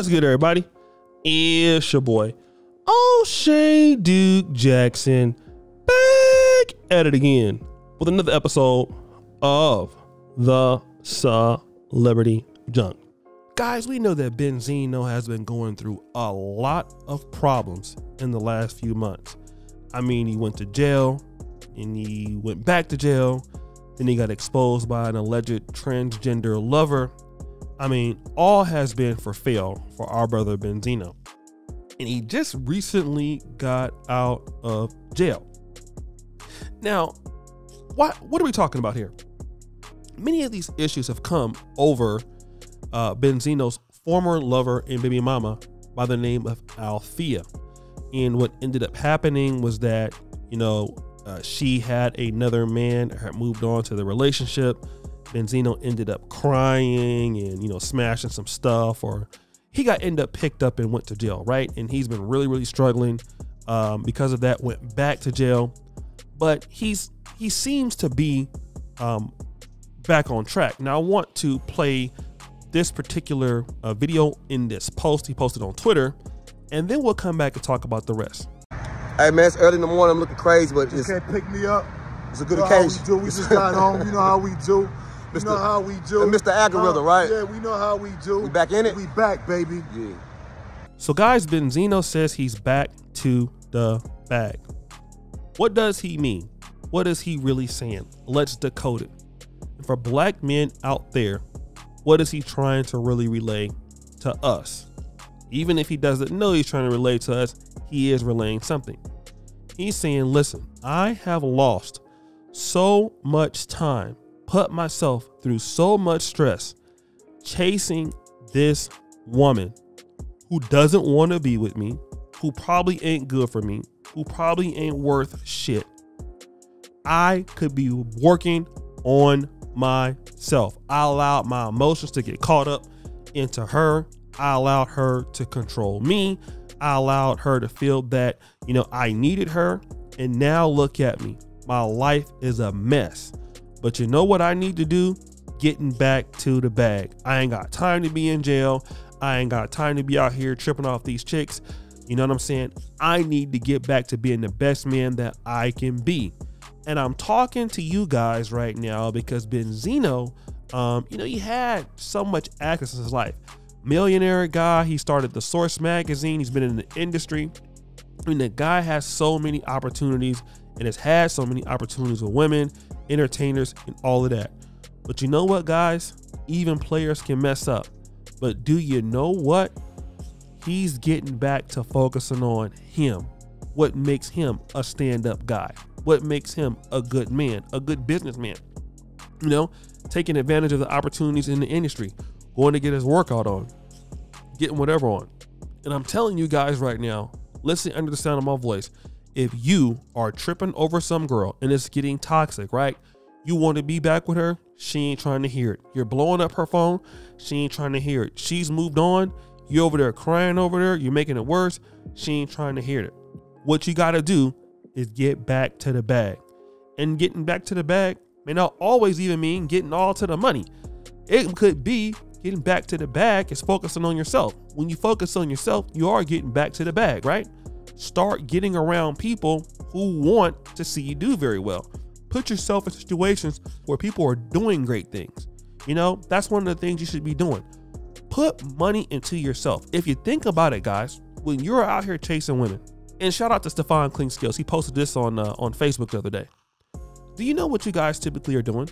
What's good, everybody? It's your boy, O'Shea Duke Jackson, back at it again with another episode of the Celebrity Junk. Guys, we know that Benzino has been going through a lot of problems in the last few months. I mean, he went to jail and he went back to jail. Then he got exposed by an alleged transgender lover. I mean, all has been for fail for our brother Benzino. And he just recently got out of jail. Now, what are we talking about here? Many of these issues have come over Benzino's former lover and baby mama by the name of Althea. And what ended up happening was that, she had another man, had moved on to the relationship. Benzino ended up crying and, smashing some stuff, or he ended up picked up and went to jail, right? And he's been really, really struggling because of that, went back to jail. But he seems to be back on track. Now, I want to play this particular video in this post he posted on Twitter, and then we'll come back and talk about the rest. Hey, man, it's early in the morning. I'm looking crazy, but you can't pick me up. It's a good occasion. We just got home. You know how we do. You know how we do. Mr. Algorithm, right? Yeah, we know how we do. We back in it? We back, baby. Yeah. So, guys, Benzino says he's back to the bag. What does he mean? What is he really saying? Let's decode it. And for black men out there, what is he trying to really relay to us? Even if he doesn't know he's trying to relay to us, he is relaying something. He's saying, listen, I have lost so much time, put myself through so much stress chasing this woman who doesn't want to be with me, who probably ain't good for me, who probably ain't worth shit. I could be working on myself. I allowed my emotions to get caught up into her. I allowed her to control me. I allowed her to feel that, I needed her. And now look at me. My life is a mess. But you know what I need to do? Getting back to the bag. I ain't got time to be in jail. I ain't got time to be out here tripping off these chicks. You know what I'm saying? I need to get back to being the best man that I can be. And I'm talking to you guys right now because Benzino, he had so much access in his life. Millionaire guy. He started the Source magazine. He's been in the industry. I mean, the guy has so many opportunities and has had so many opportunities with women, entertainers, and all of that. But you know what, guys? Even players can mess up. But do you know what? He's getting back to focusing on him. What makes him a stand-up guy? What makes him a good man, a good businessman? Taking advantage of the opportunities in the industry, going to get his workout on, getting whatever on. And I'm telling you guys right now, listen under the sound of my voice, if you are tripping over some girl and it's getting toxic, right? You want to be back with her, she ain't trying to hear it. You're blowing up her phone, she ain't trying to hear it. She's moved on, you're over there crying over there, you're making it worse, she ain't trying to hear it. What you got to do is get back to the bag. And getting back to the bag may not always even mean getting all to the money. It could be getting back to the bag is focusing on yourself. When you focus on yourself, you are getting back to the bag, right? Start getting around people who want to see you do very well. Put yourself in situations where people are doing great things. That's one of the things you should be doing. Put money into yourself. If you think about it, guys, when you're out here chasing women, and shout out to Stefan Clean Skills. He posted this on Facebook the other day. Do you know what you guys typically are doing?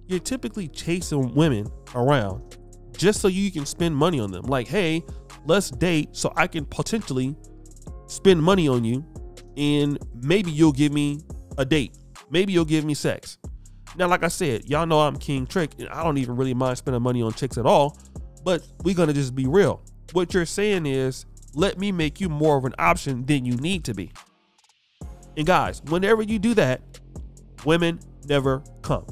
You're typically chasing women around just so you can spend money on them. Like, hey, let's date so I can potentially spend money on you and maybe you'll give me a date. Maybe you'll give me sex. Now, like I said, y'all know I'm King Trick and I don't even really mind spending money on chicks at all, but we're going to just be real. What you're saying is, let me make you more of an option than you need to be. And guys, whenever you do that, women never come.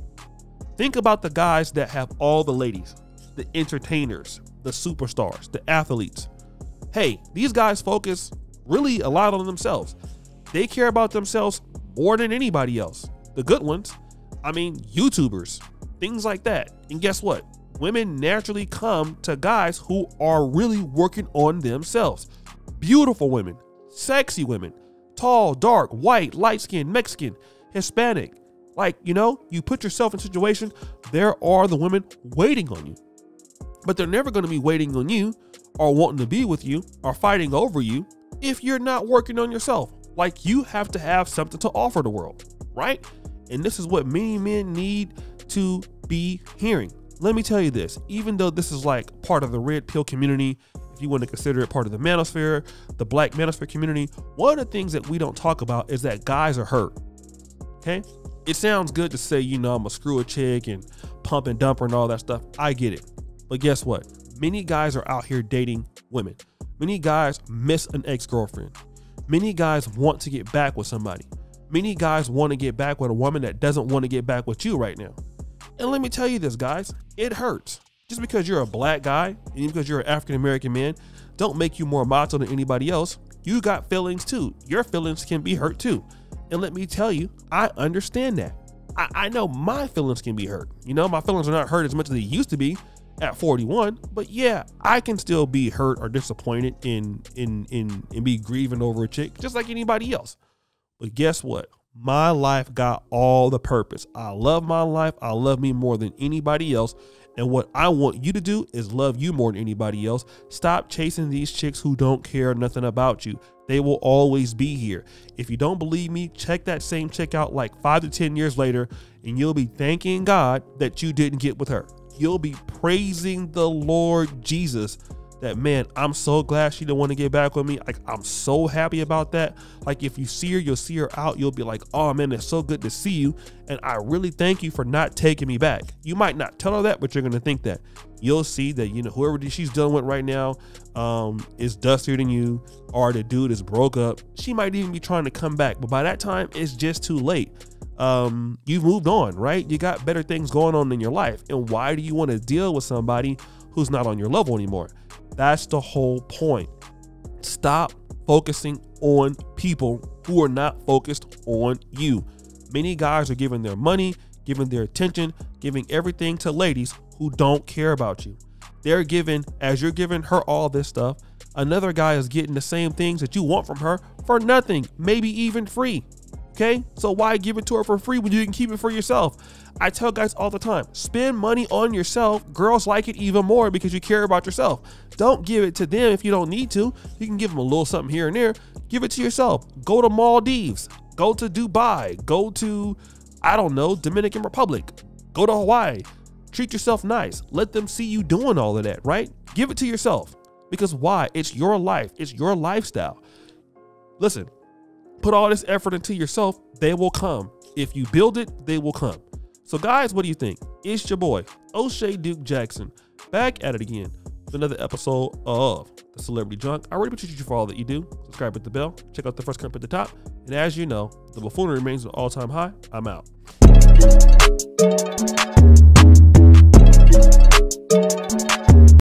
Think about the guys that have all the ladies, the entertainers, the superstars, the athletes. Hey, these guys focus really a lot on themselves. They care about themselves more than anybody else. The good ones, YouTubers, things like that. And guess what? Women naturally come to guys who are really working on themselves. Beautiful women, sexy women, tall, dark, white, light-skinned, Mexican, Hispanic. Like, you know, you put yourself in a situation, there are the women waiting on you. But they're never going to be waiting on you or wanting to be with you or fighting over you if you're not working on yourself. Like, you have to have something to offer the world, right? And this is what many men need to be hearing. Let me tell you this, even though this is like part of the red pill community, if you want to consider it part of the manosphere, the black manosphere community, one of the things that we don't talk about is that guys are hurt, okay? It sounds good to say, you know, I'm a screw a chick and pump and dump her and all that stuff. I get it. But guess what? Many guys are out here dating women. Many guys miss an ex-girlfriend. Many guys want to get back with somebody. Many guys want to get back with a woman that doesn't want to get back with you right now. And let me tell you this, guys, it hurts. Just because you're a black guy and because you're an African-American man, don't make you more macho than anybody else. You got feelings too. Your feelings can be hurt too. And let me tell you, I understand that. I know my feelings can be hurt. You know, my feelings are not hurt as much as they used to be at 41, but yeah, I can still be hurt or disappointed and be grieving over a chick just like anybody else. But guess what? My life got all the purpose. I love my life. I love me more than anybody else. And what I want you to do is love you more than anybody else. Stop chasing these chicks who don't care nothing about you. They will always be here. If you don't believe me, check that same chick out like 5 to 10 years later, and you'll be thanking God that you didn't get with her. You'll be praising the Lord Jesus that, man, I'm so glad she didn't want to get back with me. Like, I'm so happy about that. Like, if you see her, you'll see her out. You'll be like, oh man, it's so good to see you. And I really thank you for not taking me back. You might not tell her that, but you're going to think that. You'll see that, you know, whoever she's dealing with right now is dustier than you, or the dude is broke up. She might even be trying to come back, but by that time, it's just too late. You've moved on, right? You got better things going on in your life. And why do you want to deal with somebody who's not on your level anymore? That's the whole point. Stop focusing on people who are not focused on you. Many guys are giving their money, giving their attention, giving everything to ladies who don't care about you. They're giving, as you're giving her all this stuff, another guy is getting the same things that you want from her for nothing, maybe even free. Okay, so why give it to her for free when you can keep it for yourself? I tell guys all the time, spend money on yourself. Girls like it even more because you care about yourself. Don't give it to them if you don't need to. You can give them a little something here and there. Give it to yourself. Go to Maldives. Go to Dubai. Go to, I don't know, Dominican Republic. Go to Hawaii. Treat yourself nice. Let them see you doing all of that, right? Give it to yourself. Because why? It's your life. It's your lifestyle. Listen. Put all this effort into yourself, they will come. If you build it, they will come. So guys, what do you think? It's your boy, O'Shea Duke Jackson, back at it again with another episode of The Celebrity Junk. I really appreciate you for all that you do. Subscribe, hit the bell, check out the first comment at the top. And as you know, the buffoonery remains an all-time high. I'm out.